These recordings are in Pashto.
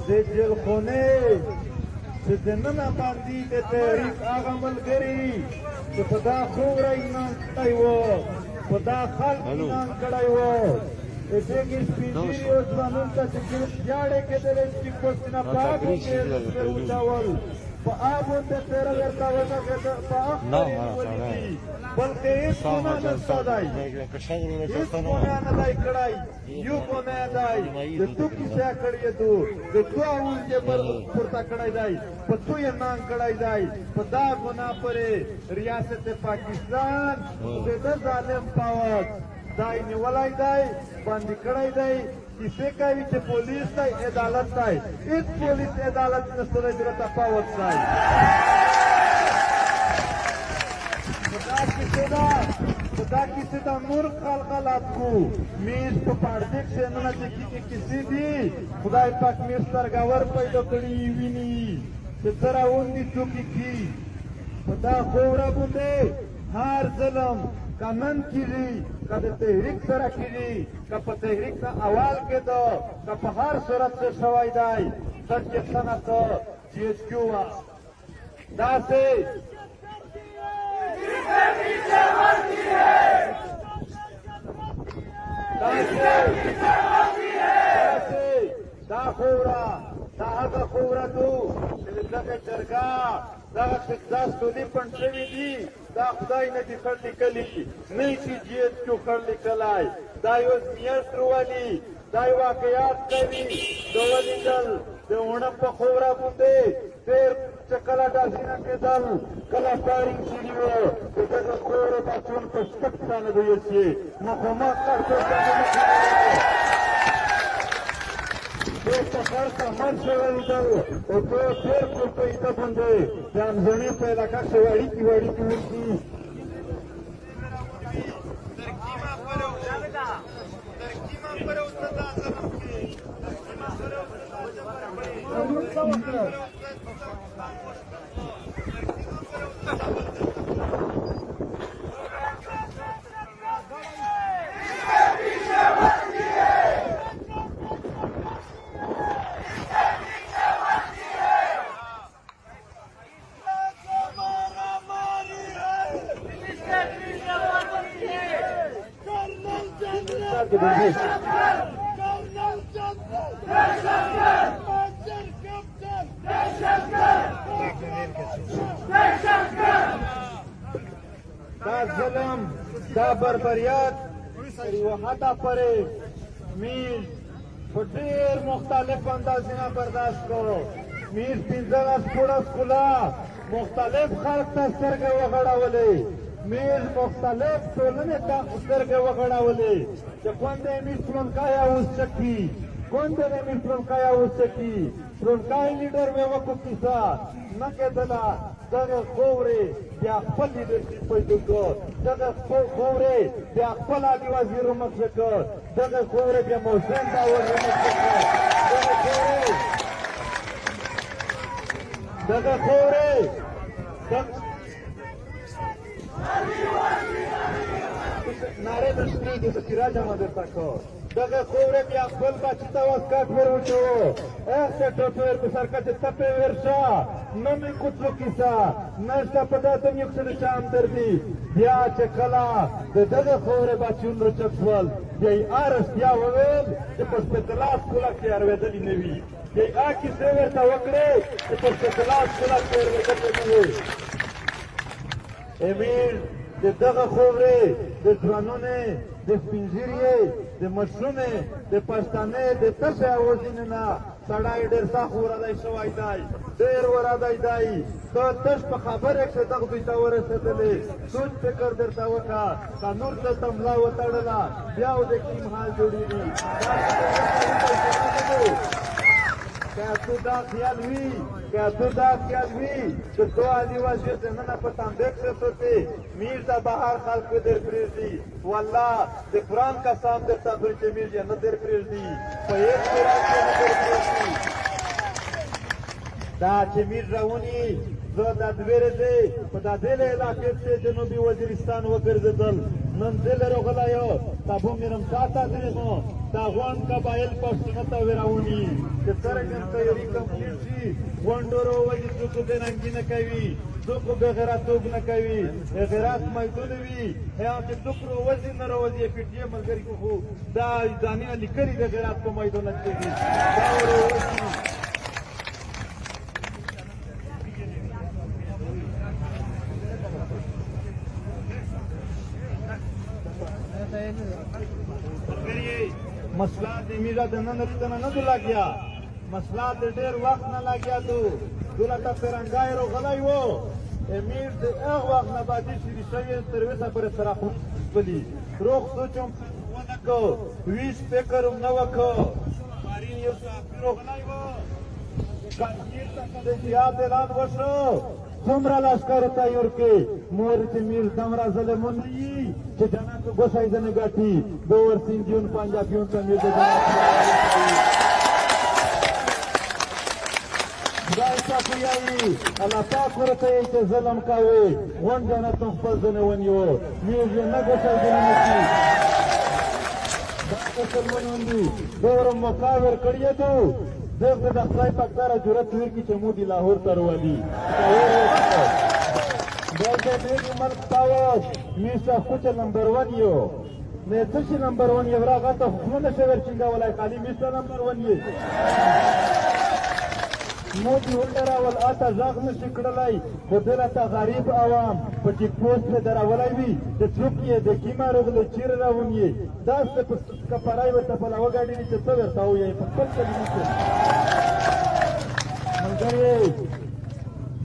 Dejel khone se denna bandi de tariq aga malgari to pada khura iman kaiwo pada khal iman kadaiwo ete spindirio zwanun ta chikil jade ke dele chikosna paabu ke utawal paabun de tera verta wata ke paab बल्कि इस कोना न सदाई इस कोना न दाई कड़ाई यू कोना दाई जो तू किसे कड़िए तू जो तू आउल के पर पुरता कड़ाई दाई पर तू ये नांग कड़ाई दाई पदा कोना परे रियासत पाकिस्तान उसे दस जालिम पावत दाई निवलाई दाई बंदी कड़ाई दाई किसे का विच पुलिस दाई अदालत दाई इस पुलिस अदालत न सुने जरता पावत दाई खुदा किसी का नूर खाल आपको मीज तो पार्थिक सेना की किसी भी खुदा पाक में सरगावर पैदा करी विनी जरा उन्नी चुकी की खुदा खोरा बुंदे हार जलम कानन कीली का तहरीक सरा कीली का तहरीक का अवाल के दो का पहाड़ सूरत से सवाई दाई सच के सना तो जीएसक्यू दासे da khura tu daga jarga daga fitas tuli panchevi di da khudai ne di khali kali nahi si jiyat kyu khali kalai da yo niyatruwali da waqiyat kari dowali dal de onam pa khura bunde fer chakala dasina ke dal kala pari chiriwo daga khura pa chun perspekta ne doyesi muhammad karto सफर का मन सेवाई दल और तो फिर कोई इतना बंदे जान जने पहला का सेवाई की वाड़ी की मूर्ति دا بربریات وحدا پرې میر په ډېر مختلف اندازونه برداشت کړو میر 15 پوړه سکولا مختلف خلک ته سترګې وغړولې میر مختلف ټولنې ته سترګې وغړولې چې کونډې میر پلونکایا اوسچکی کونډې میر پلونکایا اوسچکی پلونکای لیډر مې وکړو کیسه نه کېدله دغه خورې بیا خپل لیډرشپ پیدا کړ دغه خورې بیا خپل عالي وزیر رامنځته کړ دغه خورې بیا محسن داور رامنځته کړ دغه خورې ناره دشتری د سراج احمد تکو دغه خورې بیا خپل بچی ته واسکټ ورچو ایسه ټوټر په سرکه چې تپې ورشه نه مې کوڅو کیسه نشته پته ته مې څه شام دردي بیا چې کله د دغه خورې بچون رچک شول بیا یې ارس بیا وویل چې په سپېڅلا سکوله کې اورېدلي نه وي بیا یې کیسې ورته وکړې چې په سپېڅلا سکوله کې اورېدلي نه وي امیر د دغه خورې د ځوانونې د سپینږیرې د مشرونې د پښتنې د تشه اوازینې نه سړی ډېر سخت ورادی شوی دی ډېر ورادی دی ته تش په خبره کښې دغه دوی ته ورسېدلې سوچ فکر درته وکړه که نور دلته ملا وتړله بیا و د کیم حال جوړېږي که تو دا خیال وي چې تو عالي وزیر دننه په تانبه کښې سوتې میر ته بهر خلکو در پرېږدي والله د قرآن قسم درته خوري چې میر یې نه در پرېږدي په هېڅ قرآن کښې نه در پرېږدي دا چې میر راوني زه د دویرې دی په دا دې علاقې کې جنوبي وزیرستان وګرځېدل نن دې راغلی تا بومېرم چاته درېږم دا غونډ قبایل پښتنو ته وراوني چې څرنګه تیاري کمپلیټ شي غونډو وجې څوک دې ننګي نه کوي څوک بې غیرتوب نه کوي غیرت میدون وي یا چې څوک روزي نه روزي پی ټي ایم ملګري خو دا ځانونه لیکلي د غیرت په میدان کې دي دا وروزي مسئلہ د میرا د نن رتنه نه لګیا مسئلہ د ډېر وخت نه لګیا دولت ترنګای رو غلای وو امیر د هغه وخت نه باندې چې شوی تر وسه پر سره خپلې روغ سوچم ونه کو ویس فکر نو وکړو بارین یو څو غلای وو کاشیر ته د زیات اعلان وشو څومره لشکر تیار کې مور چې میر دمرا ظلمون ني چې جنات غوسای زنه غاټي دور سنجون پنجابیون ته میر د خدای پاک یې الله پاک ورته چې ظلم کوي غون جنت خپل ځنه ونیو میر نه غوسای زنه نشي دا څرمنون دي دور مقاور کړی ته دغه د خدای پاک دره جرأت ورکړي چې مودي لاهور ته ورولي دلته دې ملک تاو میسا خوچ نمبر 1 یو نه څه نمبر 1 یو راغله ته خو نه شي ورچنګا ولای خالي میسا نمبر 1 یې مودي ولرا ول اته ځاغ نشي کړلای خو دلته غریب عوام په چې پوسټ ته دراولای وي چې څوک یې د کیما رغله چیر راونی دا څه په کپړای وته په لاو غاډي چې څه ورته وي په خپل کلمه ملګری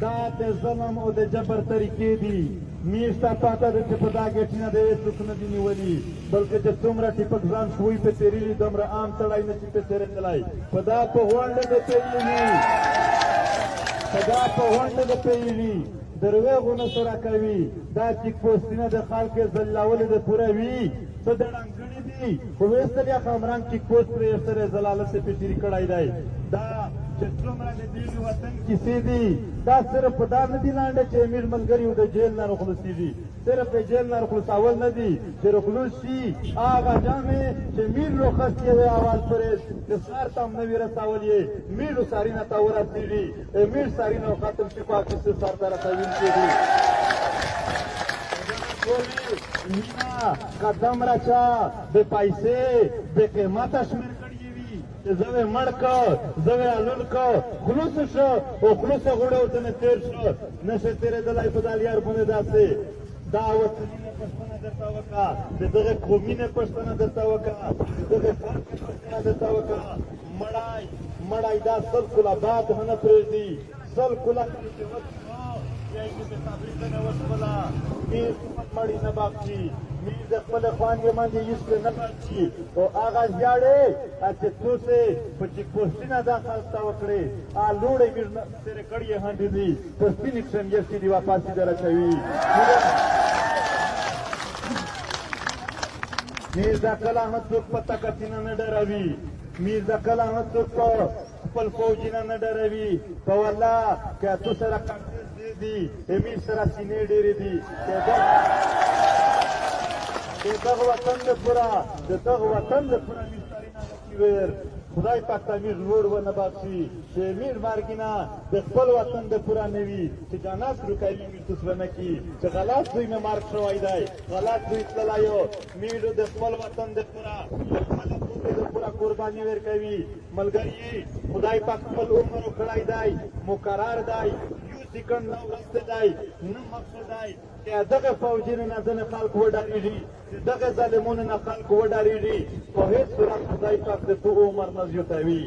دا د ظلم او د جبر طریقې دي میستا پاته د چې په دا ګټینه د څوک نه دی نیولي بلکې چې څومره ټیپک ځان شوی په تیریلی دومره عام سړی نه شي په تیرې تلای په دا په غونډه د پیلوي په دا په غونډه د پیلوي دروېغونه سره کوي دا چیک پوسټونه د خلکو ځلاولې د پوره وي څه د ډنګړې دي خو وېستل یا خامران چیک پوسټ پرې سره زلالت په پیری کړای دی دا چې څومره د دې وطن کیسې دي دا صرف په دا نه دي لاندې چې امیر ملګری د جیل نه خلاصېږي صرف د جیل نه خلاصول نه دي چې خلاص شي هغه جامې چې میر رخصت یې اواز پرې د سار تام نه ورساولې میر سارینه تا ورسېږي امیر سارینه ختم شي پاکستان سر تر راوین کېږي مینا قدم راچا د پیسې د قیمت شمیر زوی مړکو زوی الولکو خلوص شو او خلوص غوړو ته نه تیر شو نشه تیرې دلای په دالیار باندې داسې دا وطنینه پښتنه درته وکړه دغه قومینه پښتنه درته وکړه دغه فرق پښتنه درته وکړه مړای دا سل کله بعد نه پرېږدي سل کله چې وڅو یې د تبریز نه وڅولا میر مړی نه باقي میر د خپل خوان یې باندې هیڅ نه باقي او هغه ځاړې چې توسه په چیک پوسټینه دا خاصه وکړي ا لوړې میر سره کړی هندې دي په فینکس یې چې دی واپس درچوي میر دا کلامت څوک پتا کتنه نه ډروي میر دا کلامت څوک خپل فوجینه نه ډروي په والله که تو سره دي امیر سره سینې ډېرې دي دغه وطن د پورا مسترینا نکویر خدای پاک امیر لوړ ونه بخشي چې امیر مرګینا د خپل وطن د پورا نوي چې جنات روکایي میر تسونه کی چې غلط دوی مې مارک شوی دی غلط دوی تلایو میر د خپل وطن د پورا قرباني ورکوي ملګری خدای پاک خپل عمر کړای دی مقرر دی سکن نو وخت دی نو مقصود دی چې دغه فوجینو نه ځنه خلک وډارېږي دغه ظالمونو نه خلک وډارېږي په هیڅ صورت خدای پاک د تو عمر نه زیاتوي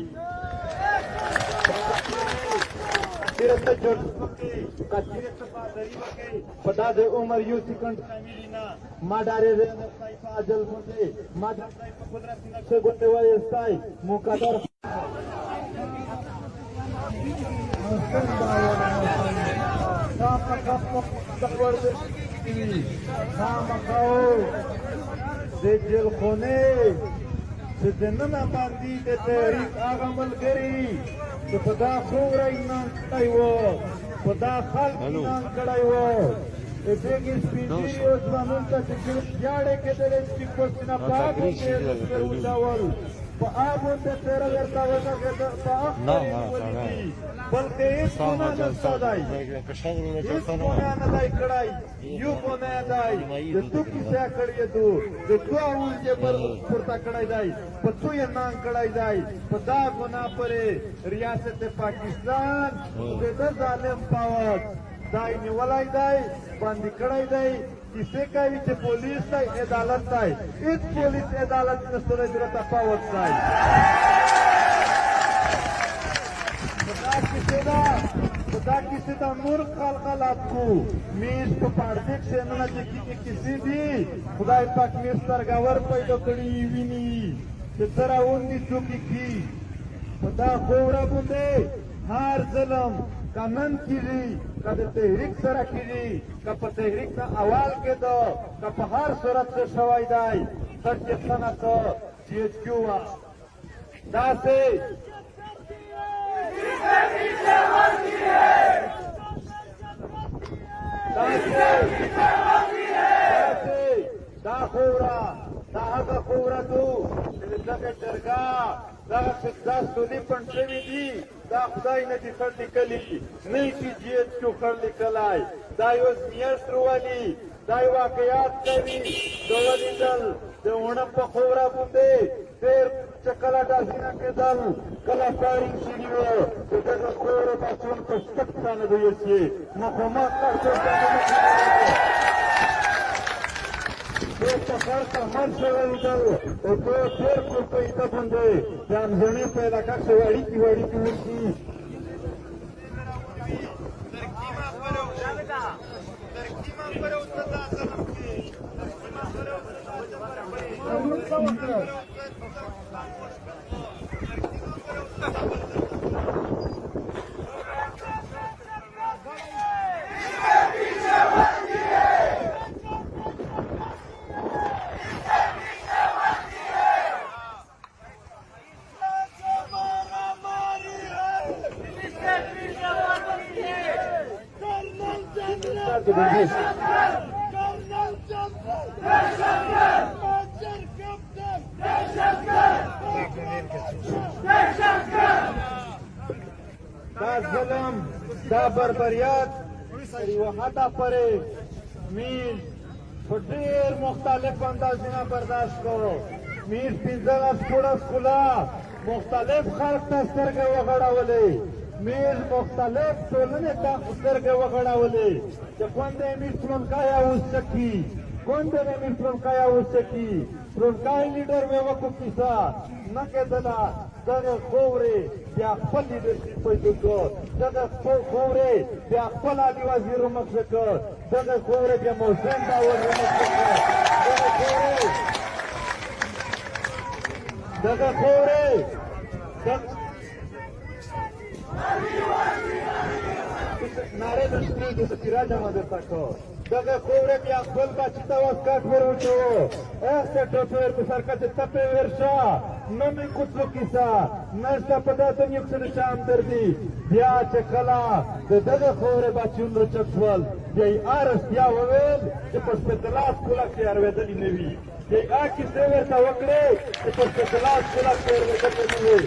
تیرته جوړ وکړي کثیره صفادری وکړي په دا د عمر یو سکند فیملی نه ما ډارې د خدای په اجل باندې ما د خدای په قدرت نه څه ګټه وایستای مقدر د جلخونه چې دننه باندې د تحریک هغه ملګري چې په دا خوره یې ناستی وو په دا خلک اعلان کړی و دغې سپین ږیرو ځوانانو ته چې ژاړې کېدلې چې کوچنه په هغه کې وډول په هغه ته تېره ورته وغږېده په هغه ولیدي بلکې هېڅ ګناه نشته دی هېڅ ګناه نه دی کړی یو ګناه دی د تو کیسه کړې ده د تو اول یې پورته کړی دی په تو یې نام کړی دی په دا ګناه پرې ریاست پاکستان د ده ظالم پوځ دای نیولی دی باندې کړی دی کیسې کوي چې پولیس دی عدالت دی هېڅ پولیس عدالت نشته دی درته پوځ دی دا کسی دا نور خلقلات کو میز په پارده کښېنونه چې کیسې دي خدای پاک میر سترګور پیدا کړي ویني چې څه راوندي څوک یې کي په دا خوره باندې هر ظلم که نن کېږي که د تحریک سره کېږي که په تحریک نه اول کېده که په هر صورت څه شوی دی سر چې صنعت جي ایچ کیو وه داسې دا خوره دا هغه خوره تو چې د دغه جرګه دغه دا سولې پڼ شوي دي دا خدای نه دي خړ لیکلي نه یې چې جي ایچ کیو خړ لیکلی دا یو میاشت روالي دا یې واقعات کوي د ولیدل د اوړه په خوره باندې ډېر چې کله ډاسینه کېدل کله فایرینګ شوي وو د دغه خورو بچون په شپږ تنه د یې چې مخامخ په خر ته مر شوی دل او په ډېر پروپیده باندې د همزڼې په علاقه کښې اړیکې وړیکې وشي دا ظلم دا بربریت تر یوه حده پورې میر په ډېر مختلف اندازونه برداشت کړو میر 15 شپوړس کله مختلف خلق ته سترګې وغړولې میر مختلف ټولنې ته سترګې وغړولې چې کونډه یې میر پلونکایا اوس څه کي کونډه یې میر پلونکایا اوس څه کي پلونکای لیډر مې وکړو کیسه نه کېدله دغه خورې بیا خپل لیډرشپ پیدا کړ دغه خورې بیا خپل عالي وزیر رامخته کړ دغه خورې بیا محسن داور رامخته کړ دغه خورې نارې د شپې د سفیرا جمع درته کړ دغه خورې بیا خپل بچي ته واسکټ ور وچوو ایسته ټوپر په سر کچې تپې ورشه نه مې کوڅو کیسه نشته په دا دنیا کښې د شام دردي بیا چې کله د دغه خورې بچیون رچک شول بیا یې رښتیا وویل چې په سپېڅلاس کولک کې اورېدلي نه وي بیا یې هغه کیسې ورته وکړې چې په سپېڅلاس کولک کې اورېدلې نه وي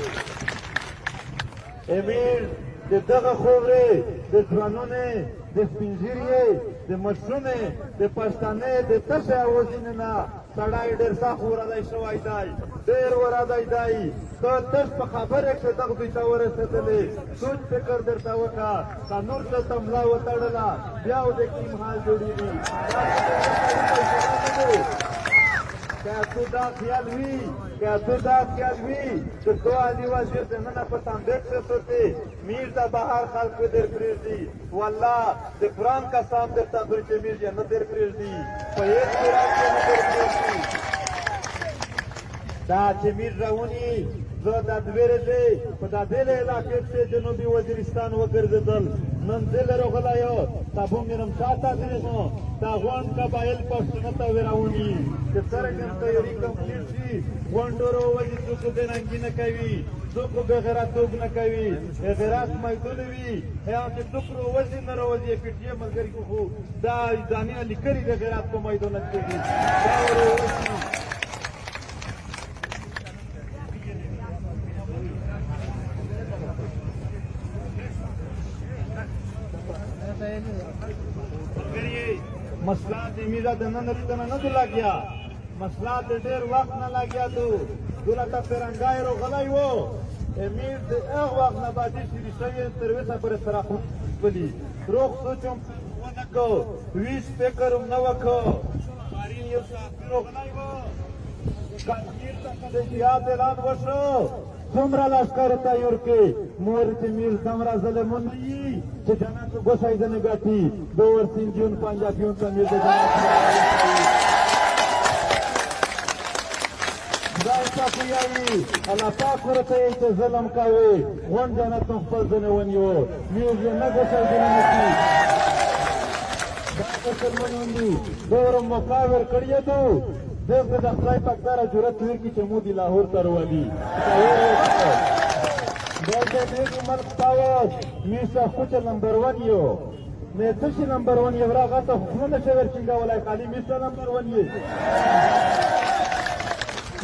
امیر د دغه خورې د ځوانونې د سپین ږیرې د مشرونې د پښتنې د تشې اوازینې نه سړی ډېر سخت ورادی شوی دی ډېر ورادی دی ته تش په خبره کښې دغه دوی ته ورسېدلې سوچ فکر درته وکړه که نور دلته ملا وتړله بیا د کیم حال جوړېږي که تو دا خیال وي چې تو عالي وزیر دننه په صندوق کښې سوتې میر ته بهر خلک در پرېږدي والله د قرآن قسم درته خوري چې میر یې نه در پرېږدي په هېڅ صورت کې نه در پرېږدي دا چې میر راوني زه دا دوې ورځې په دا بېله علاقې کښې جنوبي وزیرستان وګرځېدل نن دل روغلايو تابو میرم شاته دینو دا غون قبایل پښتنه ته وراونی چې څرنګه تیاری کمپلیټ شي غونډورو وځي څوک دې رنگینه کوي څوک به غیرتوب نه کوي غیرت مایدون وي یا چې څوک وځي نه وځي پیټي ملګری کو دا ځانونه لیکري د غیرت په میدان کې دي دا وروسته مسئلہ میرا دنن ریتنا نہ دلا گیا مسئلہ ډېر وخت نه لاګیا دولت فرنګای رو غلای وو امیر د هغه وخت نه باندې چې شوی تر وسه پر سره خپلی روغ سوچم ونه کو ویس فکرم نو کو مارین یو ساتي رو غلای وو کاشمیر ته د جهاد اعلان وشو څومره لشکر تیار کې مور چې میر څومره ظلمون وي چې جنت غوښای دنه ګټي دوور سینجون پنجابیون ته میر د جنت خدای پاک یې الله پاک ورته چې ظلم کوي غون جنت خپل ځنه ونیو میر یې نه غوښای دنه کی دا څه منوندي دور مقاور کړی ته دغه د خدای پاک دره جرأت ورکی چې مودي لاهور ته ورولي دغه دې ملک پاوس میسا خوچ نمبر 1 یو مې تاسو نمبر 1 یو راغه ته خو نه شوی څنګه ولای خالي میسا نمبر 1 یې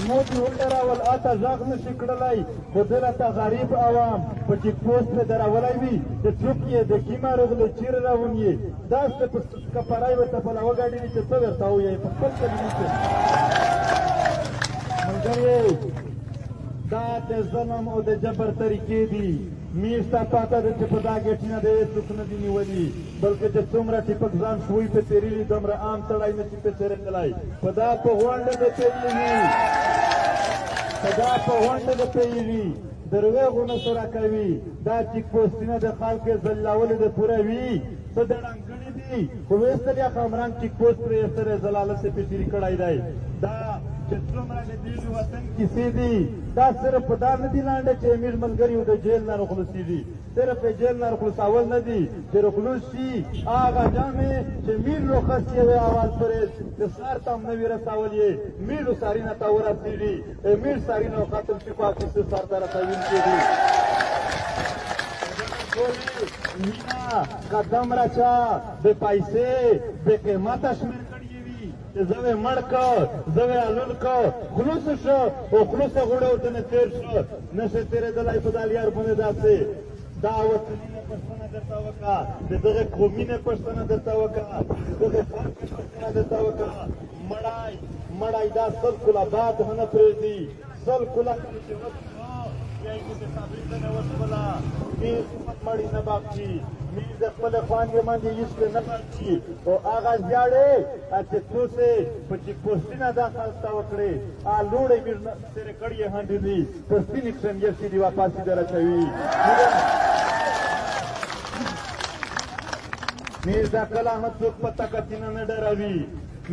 موتی ولرا ول اته ځاغ نشي کړلای خو دلته غریب عوام په چې پوسټ ته دراولای وي د چوکې د کیما رغله چیر راونی دا څه په کپړای وته په لوګ غاډي چې څه ورته وي په خپل کلمې کې مګر دا د ظلم او د جبر طریقې دي میر تا پاته د چې په دا ګټ نه دی څوک نه دی نیولي بلکې چې څومره ټیپک ځان شوی په تیریلی دومره عام سړی نه چې په تیرې تلای په دا په غونډه د تیریلی په دا په غونډه د تیریلی دروېغونه سره کوي دا چیک پوسټونه د خلکو ځلاولې د پوره وي څه د ړنګړې دي خو ویستل یا خامران چیک پوسټ پرې سره زلاله سه په تیری کړای دی دا چې څومره د دې وطن کیسې دي دا صرف په دا نه دي لاندې چې امیر ملګری د جیل نه خلاصي دي صرف جیل نه خلاصول نه دي چې خلاص شي هغه جامې چې میر روخصي وي اواز پرې د سار تام نه ورساولې میر سارینه تا ورسېږي امیر سارینه خاطر چې پاکي سار تر تاوین کېږي مینا قدم راچا به پیسې به قیمت شمیر زوی مړکو زوی الولکو خلوص شو او خلوص غوړو ته تیر شو نشه تیرې دلای په دالیار باندې داسې دا وطنینه پښتنه درته وکا دغه قومینه پښتنه درته وکا دغه خلک پښتنه درته وکا مړای دا سل کلا باد نه پرېږدي سل کلا چې وڅو یا یې د صبر نه وڅولا دې مړی نه باقي میر د خپل خوان یې باندې هیڅ نه باندې او هغه ځاړې چې څوسه په چې پوسټینه داخل تا وکړي ا لوړې میر سره کړی هندې دي پوسټینې څنګه چې دی واپس درچوي میر دا کلامت څوک پتا کتنه نه ډروي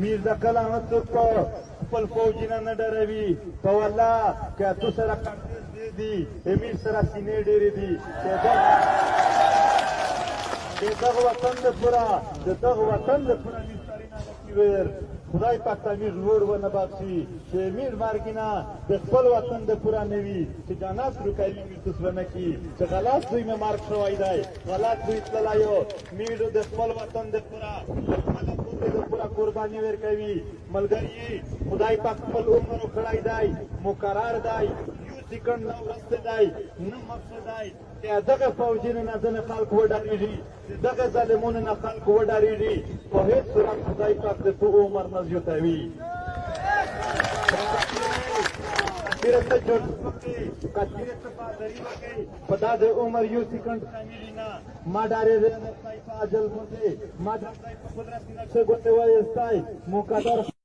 میر دا کلامت څوک خپل فوجینه نه ډروي په والله که تو سره کړی دي امیر سره سینې ډېرې دي دغه وطن د پورا مسترینا نکویر خدای پاک تعمیر لوړ ونه بخشي چې امیر مرګینا د خپل وطن د پورا نوي چې جنات روکایي مستسونه کی چې غلط دوی مې مارک شوی دی غلط دوی تلایو میر د خپل وطن د پورا قرباني ورکوي ملګری خدای پاک خپل عمر کړای دی مقرر دی سکند نو رسته دی نه مقصد دی چې دغه فوجینو نه ځنې خلک وډارېږي دغه ظالمونو نه خلک وډارېږي په هېڅ صورت خدای پاک د تو عمر نه زیاتوي کثیرته جوړ وکړي کثیرته پادري وکړي په دا د عمر یو سکند کاملی نه ما ډارېږم خدای په اجل باندې ما د خدای په قدرت نه څه ګوتې وایستای مقدر